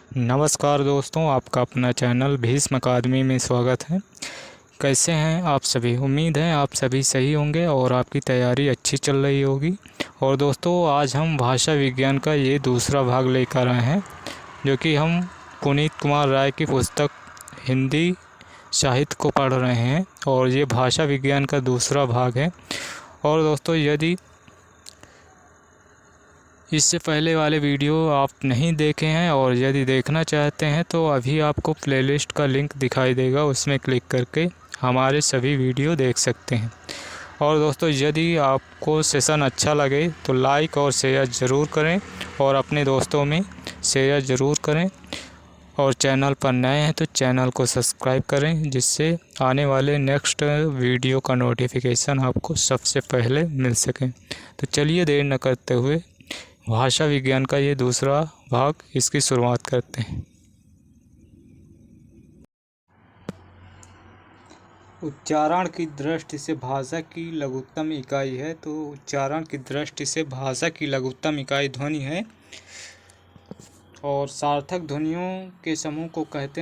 नमस्कार दोस्तों, आपका अपना चैनल भीष्म अकादमी में स्वागत है। कैसे हैं आप सभी? उम्मीद है आप सभी सही होंगे और आपकी तैयारी अच्छी चल रही होगी। और दोस्तों, आज हम भाषा विज्ञान का ये दूसरा भाग लेकर आए हैं, जो कि हम पुनीत कुमार राय की पुस्तक हिंदी साहित्य को पढ़ रहे हैं और ये भाषा विज्ञान का दूसरा भाग है। और दोस्तों, यदि इससे पहले वाले वीडियो आप नहीं देखे हैं और यदि देखना चाहते हैं तो अभी आपको प्लेलिस्ट का लिंक दिखाई देगा, उसमें क्लिक करके हमारे सभी वीडियो देख सकते हैं। और दोस्तों, यदि आपको सेशन अच्छा लगे तो लाइक और शेयर ज़रूर करें और अपने दोस्तों में शेयर ज़रूर करें। और चैनल पर नए हैं तो चैनल को सब्सक्राइब करें, जिससे आने वाले नेक्स्ट वीडियो का नोटिफिकेशन आपको सबसे पहले मिल सके। तो चलिए देर न करते हुए भाषा विज्ञान का ये दूसरा भाग, इसकी शुरुआत करते हैं। उच्चारण की दृष्टि से भाषा की लघुत्तम इकाई है। तो उच्चारण की दृष्टि से भाषा की लघुत्तम इकाई ध्वनि है और सार्थक ध्वनियों के समूह को कहते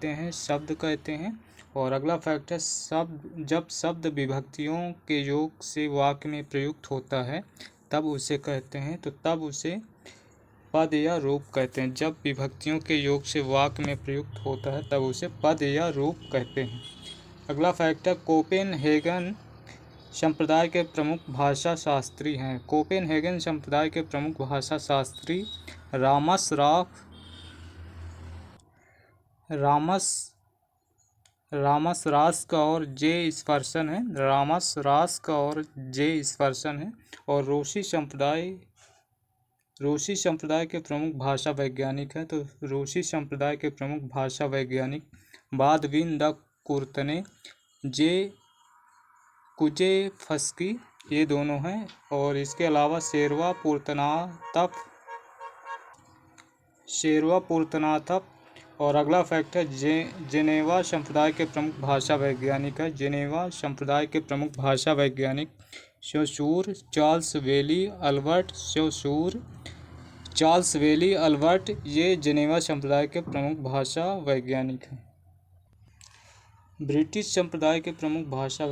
हैं शब्द कहते हैं। और अगला फैक्ट है जब शब्द विभक्तियों के योग से वाक्य में प्रयुक्त होता है तब उसे कहते हैं, तो तब उसे पद या रूप कहते हैं। जब विभक्तियों के योग से वाक्य में प्रयुक्त होता है तब उसे पद या रूप कहते हैं। अगला फैक्ट है कोपेनहेगन संप्रदाय के प्रमुख भाषा शास्त्री हैं। कोपेनहेगन संप्रदाय के प्रमुख भाषा शास्त्री रामस रास्क और जे स्पर्सन है। और रूसी संप्रदाय के प्रमुख भाषा वैज्ञानिक हैं। तो रूसी संप्रदाय के प्रमुख भाषा वैज्ञानिक बादविन द कुर्तने, जे कुजेफस्की, ये दोनों हैं। और इसके अलावा शेरवा पुरतनाथप। और अगला फैक्ट है जेनेवा संप्रदाय के प्रमुख भाषा वैज्ञानिक है। जेनेवा संप्रदाय के प्रमुख भाषा वैज्ञानिक श्योशूर चार्ल्स वेली अल्बर्ट, ये जेनेवा संप्रदाय के प्रमुख भाषा वैज्ञानिक हैं। ब्रिटिश संप्रदाय के प्रमुख भाषा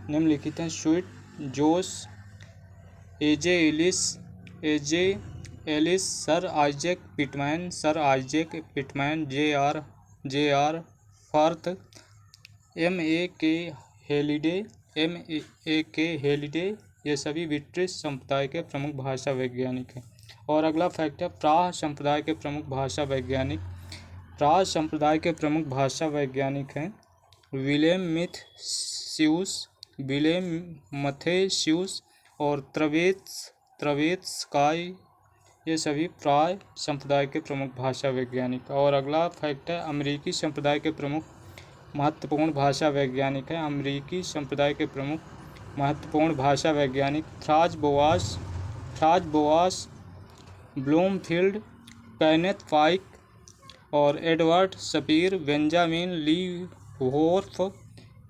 निम्नलिखित हैं। स्वीट जोस, AJ Ellis, Sir Isaac Pitman, J R Firth, M A K Halliday, ये सभी ब्रिटिश संप्रदाय के प्रमुख भाषा वैज्ञानिक हैं। और अगला फैक्ट है प्राह संप्रदाय के प्रमुख भाषा वैज्ञानिक हैं विलेम मथेस्यूस और त्रवेत्स्काई, ये सभी प्राय संप्रदाय के प्रमुख भाषा वैज्ञानिक। और अगला फैक्ट है अमेरिकी संप्रदाय के प्रमुख महत्वपूर्ण भाषा वैज्ञानिक हैं। अमेरिकी संप्रदाय के प्रमुख महत्वपूर्ण भाषा वैज्ञानिक फ्राज बोआस, ब्लूमफील्ड, कैनेथ पाइक और एडवर्ड शपीर, बेंजामिन ली वोर्फ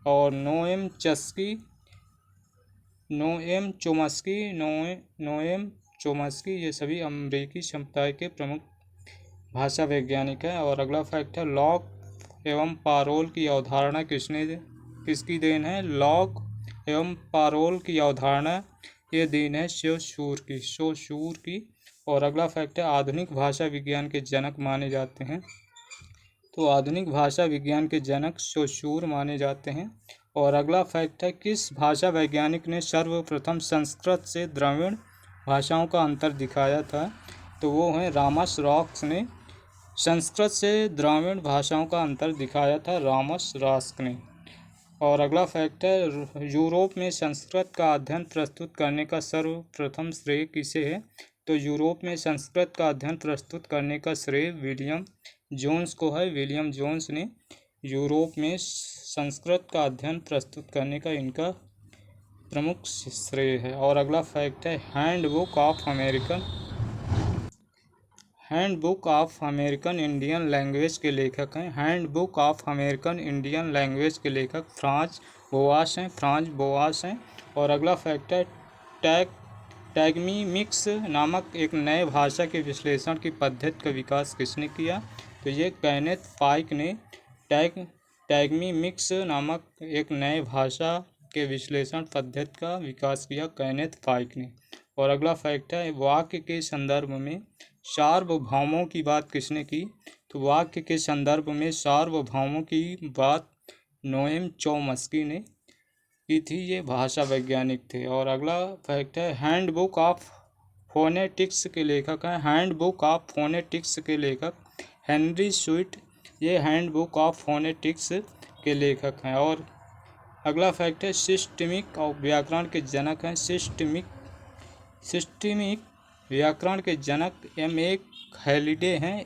और नोएम चोम्स्की, ये सभी अमेरिकी संप्रदाय के प्रमुख भाषा वैज्ञानिक हैं। और अगला फैक्ट है लॉग एवं पारोल की अवधारणा किसकी देन है? लॉग एवं पारोल की अवधारणा ये देन है श्योशूर की। और अगला फैक्ट है आधुनिक भाषा विज्ञान के जनक माने जाते हैं। तो आधुनिक भाषा विज्ञान के जनक श्योशूर माने जाते हैं। और अगला फैक्ट है किस भाषा वैज्ञानिक ने सर्वप्रथम संस्कृत से द्रविड़ भाषाओं का अंतर दिखाया था? तो वो हैं रामस रॉक्स ने संस्कृत से द्रविड़ भाषाओं का अंतर दिखाया था, रामस रास्क ने। और अगला फैक्ट है यूरोप में संस्कृत का अध्ययन प्रस्तुत करने का सर्वप्रथम श्रेय किसे है? तो यूरोप में संस्कृत का अध्ययन प्रस्तुत करने का श्रेय विलियम जोन्स को है। विलियम जोन्स ने यूरोप में संस्कृत का अध्ययन प्रस्तुत करने का इनका प्रमुख श्रेय है। और अगला फैक्ट है handbook of American Indian language के लेखक हैं। Handbook of American Indian language के लेखक फ्रांज बोआस हैं। और अगला फैक्ट है टैग्मीमिक्स नामक एक नए भाषा के विश्लेषण की पद्धति का विकास किसने किया? तो ये केनेथ पाइक ने टैग्मीमिक्स नामक एक नए भाषा के विश्लेषण पद्धति का विकास किया केनेथ पाइक ने। और अगला फैक्ट है, वाक्य के संदर्भ में सार्वभौमों की बात किसने की? तो वाक्य के संदर्भ में सार्वभौमों की बात नोएम चोम्स्की ने की थी। ये भाषा वैज्ञानिक थे। और अगला फैक्ट है, हैंडबुक ऑफ फोनेटिक्स के लेखक हैं। हैंडबुक ऑफ फोनेटिक्स के लेखक हेनरी स्वीट ये हैंडबुक ऑफ फोनेटिक्स के लेखक हैं। और अगला फैक्ट है, सिस्टमिक और व्याकरण के जनक हैं। सिस्टमिक व्याकरण के जनक M.A. हैलिडे हैं।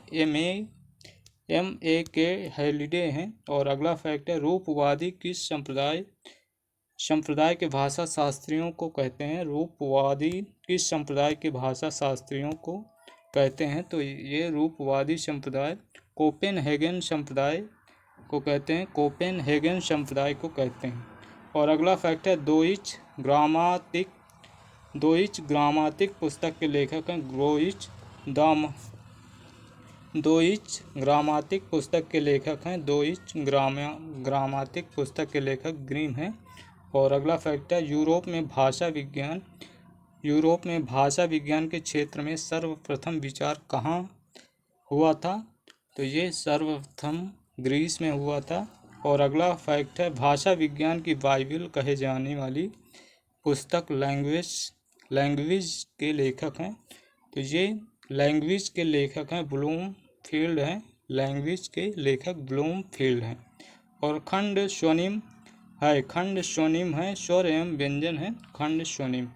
M.A. के हैलिडे हैं। और अगला फैक्ट है, रूपवादी किस संप्रदाय के भाषा शास्त्रियों को कहते हैं? रूपवादी किस संप्रदाय के भाषा शास्त्रियों को कहते हैं? तो ये रूपवादी संप्रदाय कोपेनहेगन संप्रदाय को कहते हैं। कोपेनहेगन संप्रदाय को कहते हैं। और अगला फैक्ट है, दोइच ग्रामातिक पुस्तक के लेखक हैं। दोइच ग्रामातिक पुस्तक के लेखक हैं। दोइच ग्रामातिक पुस्तक के लेखक ग्रीम हैं। और अगला फैक्ट है, यूरोप में भाषा विज्ञान के क्षेत्र में सर्वप्रथम विचार कहाँ हुआ था? तो ये सर्वप्रथम ग्रीस में हुआ था। और अगला फैक्ट है, भाषा विज्ञान की बाइबिल कहे जाने वाली पुस्तक लैंग्वेज के लेखक हैं। तो ये लैंग्वेज के लेखक हैं ब्लूमफील्ड हैं। लैंग्वेज के लेखक ब्लूमफील्ड हैं। और खंड स्वनिम है। स्वर एवं व्यंजन है खंड स्वनिम।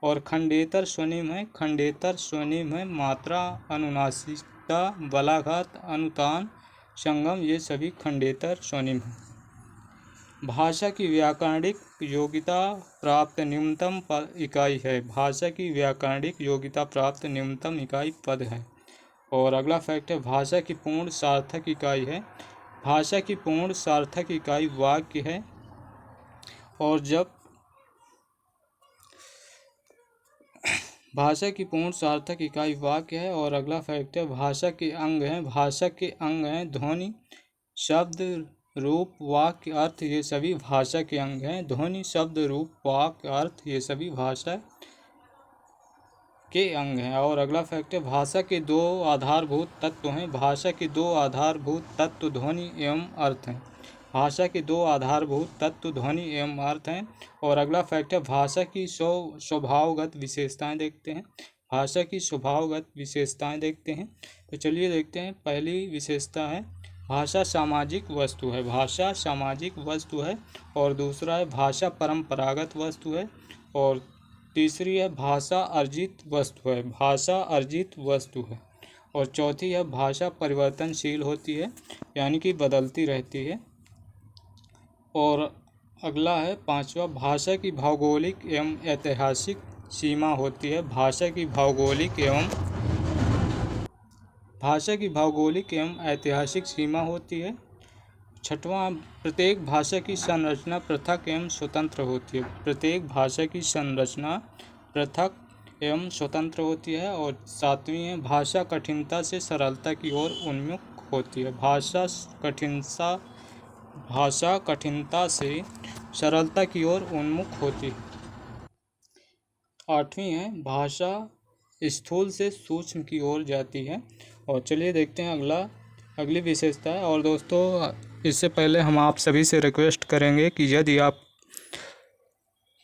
और खंडेतर स्वनिम है। मात्रा, अनुनासिकता, बलाघात, अनुतान, संगम ये सभी खंडेतर स्वनिम हैं। भाषा की व्याकरणिक योग्यता प्राप्त न्यूनतम इकाई है। भाषा की व्याकरणिक योग्यता प्राप्त न्यूनतम इकाई पद है। और अगला फैक्ट है, भाषा की पूर्ण सार्थक इकाई है। भाषा की पूर्ण सार्थक इकाई वाक्य है। और जब भाषा की पूर्ण सार्थक इकाई वाक्य है। और अगला फैक्ट है, भाषा के अंग हैं ध्वनि, शब्द, रूप, वाक्य, अर्थ ये सभी भाषा के अंग हैं। ध्वनि, शब्द, रूप, वाक्य, अर्थ ये सभी भाषा के अंग हैं। और अगला फैक्ट है, भाषा के दो आधारभूत तत्व हैं। भाषा के दो आधारभूत तत्व ध्वनि एवं अर्थ हैं। भाषा के दो आधारभूत तत्व ध्वनि एवं अर्थ हैं। और अगला फैक्ट है, भाषा की स्वभावगत विशेषताएं देखते हैं। भाषा की स्वभावगत विशेषताएं देखते हैं। तो चलिए देखते हैं। पहली विशेषता है, भाषा सामाजिक वस्तु है। भाषा सामाजिक वस्तु है। और दूसरा है, भाषा परंपरागत वस्तु है। और तीसरी है, भाषा अर्जित वस्तु है। भाषा अर्जित वस्तु है। और चौथी है, भाषा परिवर्तनशील होती है, यानी कि बदलती रहती है। और अगला है पांचवा, भाषा की भौगोलिक एवं ऐतिहासिक सीमा होती है। भाषा की भौगोलिक एवं ऐतिहासिक सीमा होती है। छठवां, प्रत्येक भाषा की संरचना पृथक एवं स्वतंत्र होती है। प्रत्येक भाषा की संरचना पृथक एवं स्वतंत्र होती है। और सातवीं है, भाषा कठिनता से सरलता की ओर उन्मुख होती है। भाषा कठिनता से सरलता की ओर उन्मुख होती है। आठवीं है, भाषा स्थूल से सूक्ष्म की ओर जाती है। और चलिए देखते हैं अगली विशेषता है। और दोस्तों, इससे पहले हम आप सभी से रिक्वेस्ट करेंगे कि यदि आप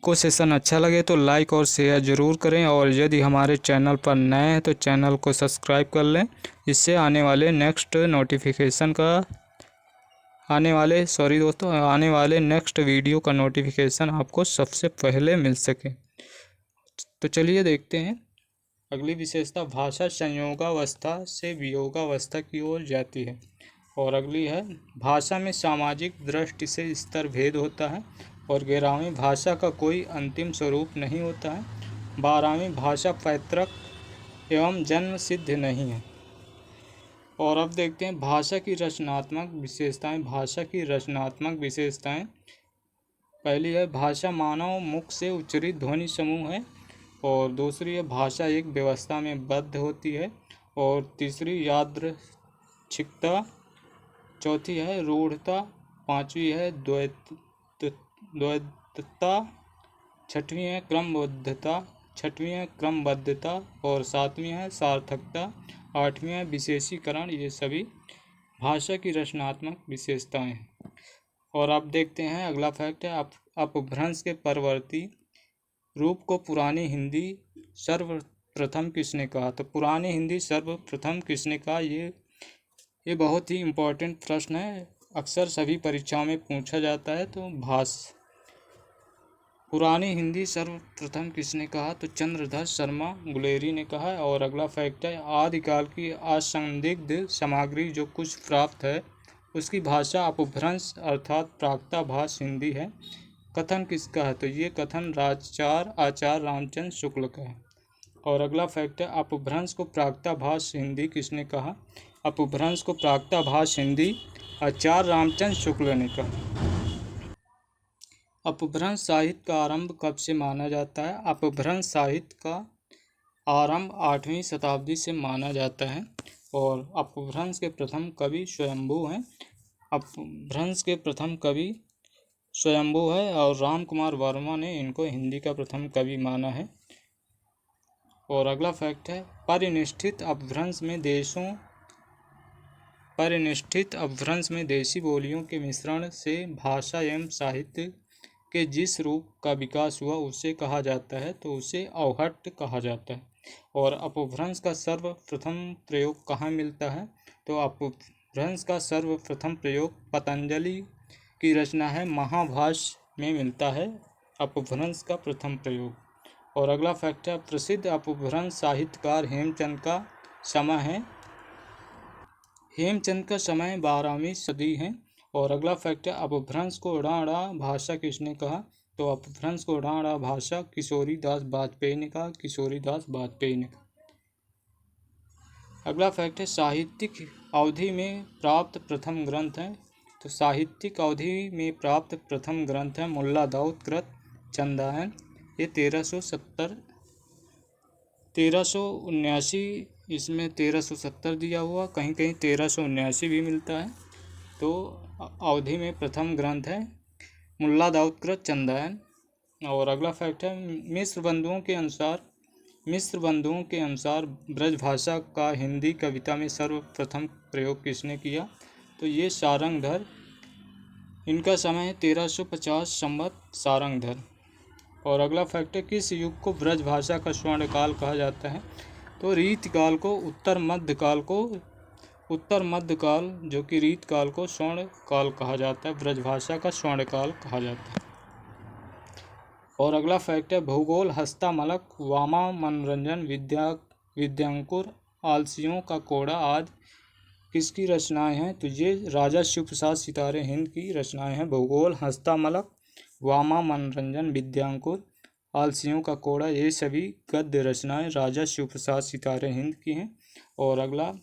को सेशन अच्छा लगे तो लाइक और शेयर ज़रूर करें। और यदि हमारे चैनल पर नए हैं तो चैनल को सब्सक्राइब कर लें। इससे आने वाले नेक्स्ट वीडियो का नोटिफिकेशन आपको सबसे पहले मिल सके। तो चलिए देखते हैं अगली विशेषता, भाषा संयोगावस्था से वियोगावस्था की ओर जाती है। और अगली है, भाषा में सामाजिक दृष्टि से स्तर भेद होता है। और 11वीं, भाषा का कोई अंतिम स्वरूप नहीं होता है। 12वीं, भाषा पैतृक एवं जन्म सिद्ध नहीं है। और अब देखते हैं भाषा की रचनात्मक विशेषताएं। भाषा की रचनात्मक विशेषताएं, पहली है, भाषा मानव मुख से उच्चरित ध्वनि समूह है। और दूसरी है भाषा एक व्यवस्था में बद्ध होती है, और तीसरी यादृच्छिकता, चौथी है रूढ़ता, पांचवी है द्वैतता, छठवीं है क्रमबद्धता और सातवीं है सार्थकता, आठवीं है विशेषीकरण। ये सभी भाषा की रचनात्मक विशेषताएं हैं। और अब देखते हैं अगला फैक्ट है अपभ्रंश के परवर्ती रूप को पुरानी हिंदी सर्वप्रथम किसने कहा। तो पुरानी हिंदी सर्वप्रथम किसने कहा, ये बहुत ही इम्पोर्टेंट प्रश्न है, अक्सर सभी परीक्षाओं में पूछा जाता है। तो पुरानी हिंदी सर्वप्रथम किसने कहा, तो चंद्रधर शर्मा गुलेरी ने कहा है। और अगला फैक्ट है आदिकाल की असंदिग्ध सामग्री जो कुछ प्राप्त है उसकी भाषा अपभ्रंश अर्थात प्राक्तभाष हिंदी है। कथन किसका है, तो ये कथन आचार्य रामचंद्र शुक्ल का है। और अगला फैक्ट है अपभ्रंश को प्राक्तभाष हिंदी किसने कहा, अपभ्रंश को प्राक्तभाष हिंदी आचार्य रामचंद्र शुक्ल ने कहा। अपभ्रंश साहित्य का आरंभ कब से माना जाता है, अपभ्रंश साहित्य का आरंभ 8वीं शताब्दी से माना जाता है। और अपभ्रंश के प्रथम कवि स्वयंभू हैं, अपभ्रंश के प्रथम कवि स्वयंभू है और राम कुमार वर्मा ने इनको हिंदी का प्रथम कवि माना है। और अगला फैक्ट है परिनिष्ठित अपभ्रंश में देशी बोलियों के मिश्रण से भाषा एवं साहित्य के जिस रूप का विकास हुआ उसे कहा जाता है, तो उसे अवहट्ट कहा जाता है। और अपभ्रंश का सर्वप्रथम प्रयोग कहाँ मिलता है, तो अपभ्रंश का सर्वप्रथम प्रयोग पतंजलि की रचना है महाभाष्य में मिलता है, अपभ्रंश का प्रथम प्रयोग। और अगला फैक्ट है प्रसिद्ध अपभ्रंश साहित्यकार हेमचंद का समय है, हेमचंद का समय 12वीं सदी है। और अगला फैक्ट है अपभ्रंश को ड़ा भाषा किसने कहा, तो अपभ्रंश को ड़ा भाषा किशोरीदास वाजपेयी ने कहा, किशोरीदास वाजपेयी ने कहा। अगला फैक्ट है साहित्यिक अवधि में प्राप्त प्रथम ग्रंथ है, तो साहित्यिक अवधि में प्राप्त प्रथम ग्रंथ है मुल्ला दाऊद कृत चंदायन। ये 1379 इसमें 1370 दिया हुआ, कहीं कहीं 1379 भी मिलता है। तो अवधि में प्रथम ग्रंथ है मुल्ला दाऊद कृत चंदायन। और अगला फैक्ट है मिस्र बंधुओं के अनुसार ब्रजभाषा का हिंदी कविता में सर्वप्रथम प्रयोग किसने किया, तो ये सारंगधर, इनका समय है 1350 संवत सारंगधर। और अगला फैक्ट है किस युग को ब्रजभाषा का स्वर्णकाल कहा जाता है, तो रीतकाल को, उत्तर मध्यकाल जो कि रीतकाल को स्वर्ण काल कहा जाता है, ब्रजभाषा का स्वर्णकाल कहा जाता है। और अगला फैक्ट है भूगोल हस्तामलक वामा मनोरंजन विद्यांकुर आलसियों का कोड़ा आदि किसकी रचनाएं हैं, तो ये राजा शिवप्रसाद सितारे हिंद की रचनाएं हैं। भूगोल हस्तामलक वामा मनोरंजन विद्यांकुर आलसियों का कोड़ा, ये सभी गद्य रचनाएं राजा शिवप्रसाद सितारे हिंद की हैं। और अगला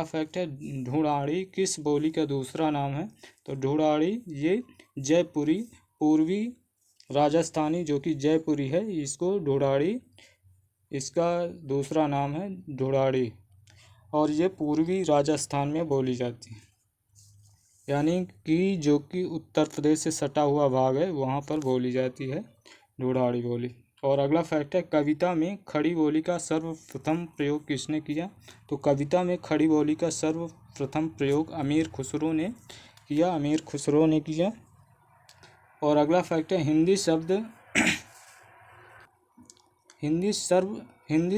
फैक्ट है ढूंढाड़ी किस बोली का दूसरा नाम है, तो ढूंढाड़ी ये जयपुरी पूर्वी राजस्थानी जो कि जयपुरी है, इसको ढूंढाड़ी, इसका दूसरा नाम है ढूंढाड़ी। और ये पूर्वी राजस्थान में बोली जाती है, यानी कि जो कि उत्तर प्रदेश से सटा हुआ भाग है वहाँ पर बोली जाती है ढूंढाड़ी बोली। और अगला फैक्ट है कविता में खड़ी बोली का सर्वप्रथम प्रयोग किसने किया, तो कविता में खड़ी बोली का सर्वप्रथम प्रयोग अमीर खुसरो ने किया। और अगला फैक्ट है हिंदी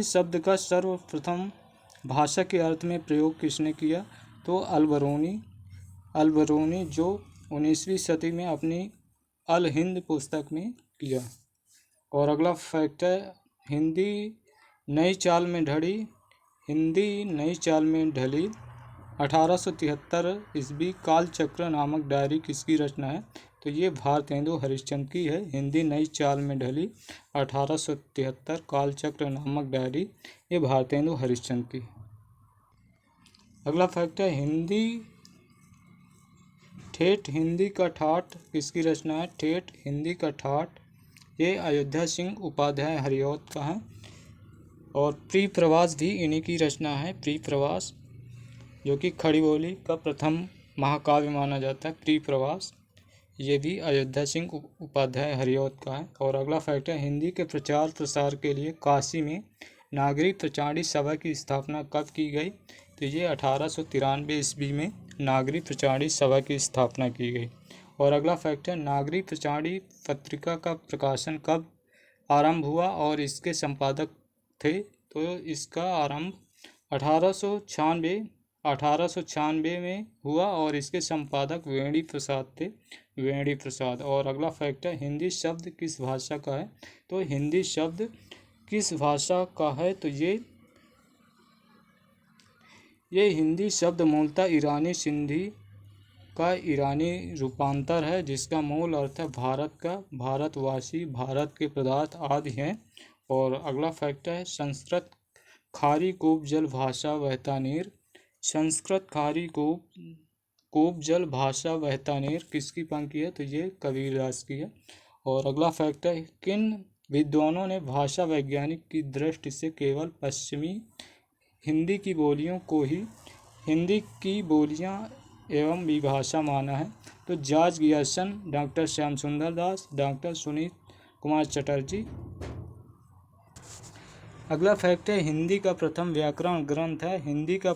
शब्द का सर्वप्रथम भाषा के अर्थ में प्रयोग किसने किया, तो अलबरूनी जो 19वीं सदी में अपनी अल हिंद पुस्तक में किया। और अगला फैक्ट है हिंदी नई चाल में ढली 1873 ईस्वी कालचक्र नामक डायरी किसकी रचना है, तो ये भारतेंदु हरिश्चंद्र की है। हिंदी नई चाल में ढली 1873 कालचक्र नामक डायरी, ये भारतेंदु हरिश्चंद्र की। अगला फैक्ट है ठेठ हिंदी का ठाठ किसकी रचना है, ठेठ हिंदी का ठाठ ये अयोध्या सिंह उपाध्याय हरिऔध का है। और प्रिय प्रवास भी इन्हीं की रचना है। प्रिय प्रवास जो कि खड़ी बोली का प्रथम महाकाव्य माना जाता है। प्रिय प्रवास ये भी अयोध्या सिंह उपाध्याय हरिऔध का है। और अगला फैक्ट है, हिंदी के प्रचार प्रसार के लिए काशी में नागरिक प्रचारणी सभा की स्थापना कब की गई? तो ये 1893 ईस्वी में नागरिक प्रचारणी सभा की स्थापना की गई। और अगला फैक्ट है, नागरिक प्रचारणी पत्रिका का प्रकाशन कब आरंभ हुआ और इसके संपादक थे? तो इसका आरंभ 1896 में हुआ और इसके संपादक वेणी प्रसाद थे। वेणी प्रसाद। और अगला फैक्ट है, हिंदी शब्द किस भाषा का है? तो हिंदी शब्द किस भाषा का है? तो ये हिंदी शब्द मूलतः ईरानी सिंधी का ईरानी रूपांतर है, जिसका मूल अर्थ है भारत का, भारतवासी, भारत के पदार्थ आदि हैं। और अगला फैक्ट है, संस्कृत खारी कूप जल भाषा बहता नीर। संस्कृत खारी कूप जल भाषा बहता नीर किसकी पंक्ति है? तो ये कबीरदास की है। और अगला फैक्ट है, किन विद्वानों ने भाषा वैज्ञानिक की दृष्टि से केवल पश्चिमी हिंदी की बोलियों को ही हिंदी की बोलियां एवं विभाषा माना है? तो जॉर्ज गियर्सन, डॉक्टर श्याम सुंदर दास, डॉक्टर सुनीत कुमार चटर्जी। अगला फैक्ट है, हिंदी का प्रथम व्याकरण ग्रंथ है। हिंदी का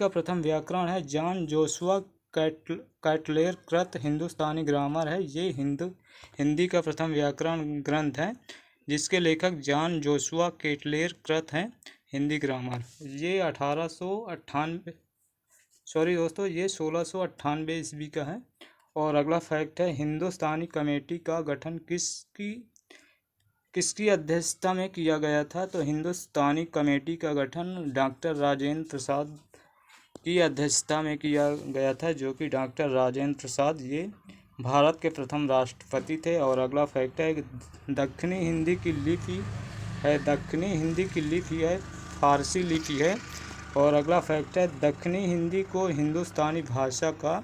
प्रथम व्याकरण है जॉन जोशुआ कैटलेर कृत हिंदुस्तानी ग्रामर है। ये हिंदी का प्रथम व्याकरण ग्रंथ है जिसके लेखक जॉन जोशुआ कैटलेर कृत हैं हिंदी ग्रामर। ये 1698 ईस्वी का है। और अगला फैक्ट है, हिंदुस्तानी कमेटी का गठन किसकी अध्यक्षता में किया गया था? तो हिंदुस्तानी कमेटी का गठन डॉक्टर राजेंद्र प्रसाद की अध्यक्षता में किया गया था, जो कि डॉक्टर राजेंद्र प्रसाद ये भारत के प्रथम राष्ट्रपति थे। और अगला फैक्ट है, दक्षिणी हिंदी की लिपि है फारसी लिपि है। और अगला फैक्ट है, दक्षिणी हिंदी को हिंदुस्तानी भाषा का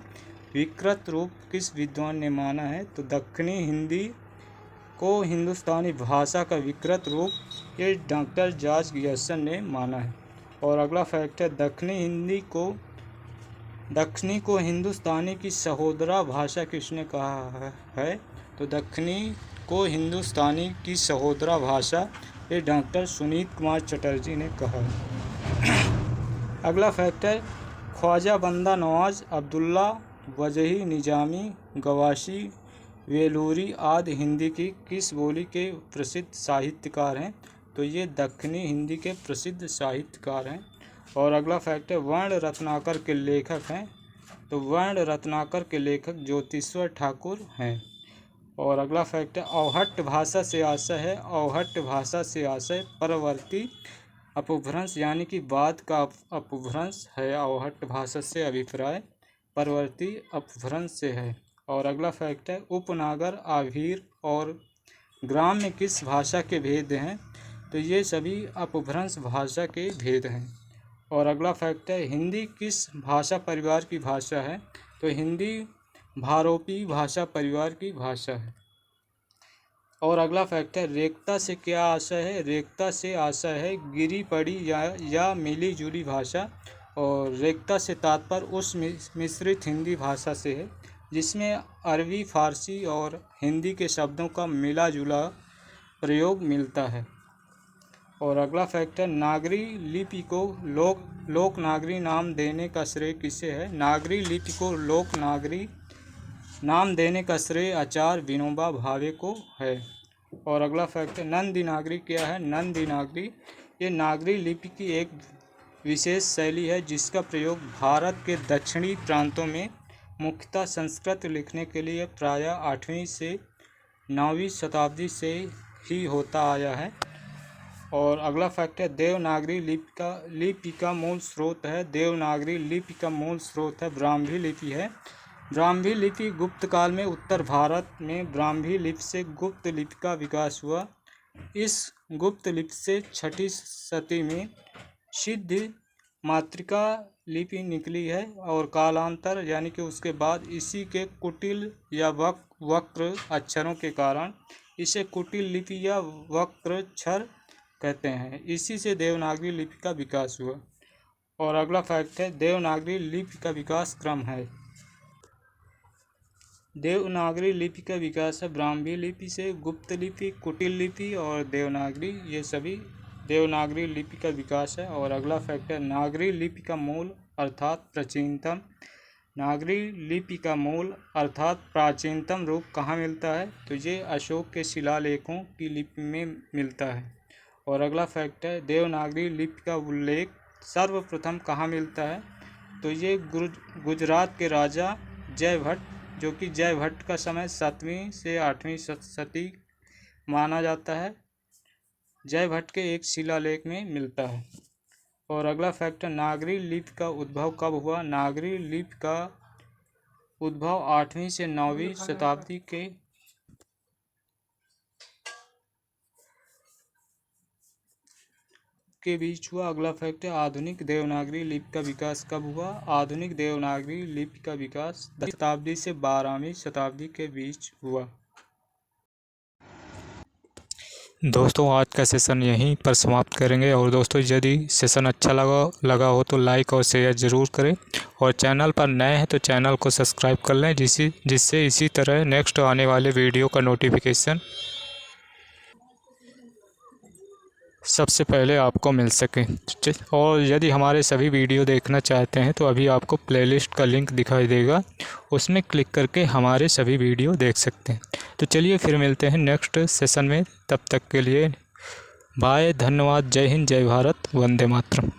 विकृत रूप किस विद्वान ने माना है? तो दक्षिणी हिंदी को हिंदुस्तानी भाषा का विकृत रूप ये डॉक्टर जॉर्ज गियर्सन ने माना है। और अगला फैक्ट है, दक्षिणी को हिंदुस्तानी की सहोदरा भाषा किसने कहा है? तो दक्षिणी को हिंदुस्तानी की सहोदरा भाषा ये डॉक्टर सुनीत कुमार चटर्जी ने कहा है। अगला फैक्ट है, ख्वाजा बंदा नवाज, अब्दुल्ला, वजही, निजामी, गवाशी, वेलूरी आदि हिंदी की किस बोली के प्रसिद्ध साहित्यकार हैं? तो ये दक्षिणी हिंदी के प्रसिद्ध साहित्यकार हैं। और अगला फैक्ट है, वर्ण रत्नाकर के लेखक हैं। तो वर्ण रत्नाकर के लेखक ज्योतिश्वर ठाकुर हैं। और अगला फैक्ट है, अवहट्ट भाषा से आशय परवर्ती अपभ्रंश यानी कि बाद का अपभ्रंश है। अवहट्ट भाषा से अभिप्राय परवर्ती अपभ्रंश से है। और अगला फैक्ट है, उपनागर, आभीर और ग्राम्य किस भाषा के भेद हैं? तो ये सभी अपभ्रंश भाषा के भेद हैं। और अगला फैक्ट है, हिंदी किस भाषा परिवार की भाषा है? तो हिंदी भारोपी भाषा परिवार की भाषा है। और अगला फैक्ट है, रेखता से क्या आशय है? रेखता से आशय है गिरी पड़ी या मिली जुली भाषा। और रेखता से तात्पर्य उस मिश्रित हिंदी भाषा से है जिसमें अरबी, फारसी और हिंदी के शब्दों का मिला जुला प्रयोग मिलता है। और अगला फैक्ट है, नागरी लिपि को लोक नागरी नाम देने का श्रेय किसे है? नागरी लिपि को लोक नागरी नाम देने का श्रेय आचार्य विनोबा भावे को है। और अगला फैक्ट है, नंदी नागरी क्या है? नंदी नागरी ये नागरी लिपि की एक विशेष शैली है जिसका प्रयोग भारत के दक्षिणी प्रांतों में मुख्यतः संस्कृत लिखने के लिए प्रायः 8वीं से 9वीं शताब्दी से ही होता आया है। और अगला फैक्ट है, देवनागरी लिपि का मूल स्रोत है। देवनागरी लिपि का मूल स्रोत है ब्राह्मी लिपि है। ब्राह्मी लिपि गुप्त काल में उत्तर भारत में ब्राह्मी लिपि से गुप्त लिपि का विकास हुआ। इस गुप्त लिपि से 6ठी सदी में सिद्ध मातृका लिपि निकली है और कालांतर यानी कि उसके बाद इसी के कुटिल या वक्र अक्षरों के कारण इसे कुटिल लिपि या वक्राक्षर कहते हैं। इसी से देवनागरी लिपि का विकास हुआ। और अगला फैक्ट है, देवनागरी लिपि का विकास क्रम है। देवनागरी लिपि का विकास है ब्राह्मी लिपि से गुप्त लिपि, कुटिल लिपि और देवनागरी, ये सभी देवनागरी लिपि का विकास है। और अगला फैक्ट है, नागरी लिपि का मूल अर्थात प्राचीनतम, नागरी लिपि का मूल अर्थात प्राचीनतम रूप कहाँ मिलता है? तो ये अशोक के शिलालेखों की लिपि में मिलता है। और अगला फैक्ट है, देवनागरी लिपि का उल्लेख सर्वप्रथम कहाँ मिलता है? तो ये गुजरात के राजा जयभट्ट, जो कि जयभट्ट का समय 7वीं से 8वीं शती माना जाता है, जयभट्ट के एक शिलालेख में मिलता है। और अगला फैक्ट है, नागरी लिपि का उद्भव कब हुआ? नागरी लिपि का उद्भव 8वीं से 9वीं शताब्दी के बीच हुआ। अगला फैक्ट है, आधुनिक देवनागरी लिपि का विकास कब हुआ? आधुनिक देवनागरी लिपि का विकास 10वीं शताब्दी से 12वीं शताब्दी के बीच हुआ। दोस्तों आज का सेशन यहीं पर समाप्त करेंगे। और दोस्तों यदि सेशन अच्छा लगा हो तो लाइक और शेयर ज़रूर करें। और चैनल पर नए हैं तो चैनल को सब्सक्राइब कर लें, जिससे इसी तरह नेक्स्ट आने वाले वीडियो का नोटिफिकेशन सबसे पहले आपको मिल सके। और यदि हमारे सभी वीडियो देखना चाहते हैं तो अभी आपको प्लेलिस्ट का लिंक दिखाई देगा, उसमें क्लिक करके हमारे सभी वीडियो देख सकते हैं। तो चलिए फिर मिलते हैं नेक्स्ट सेशन में, तब तक के लिए बाय, धन्यवाद, जय हिंद, जय भारत, वंदे मातरम।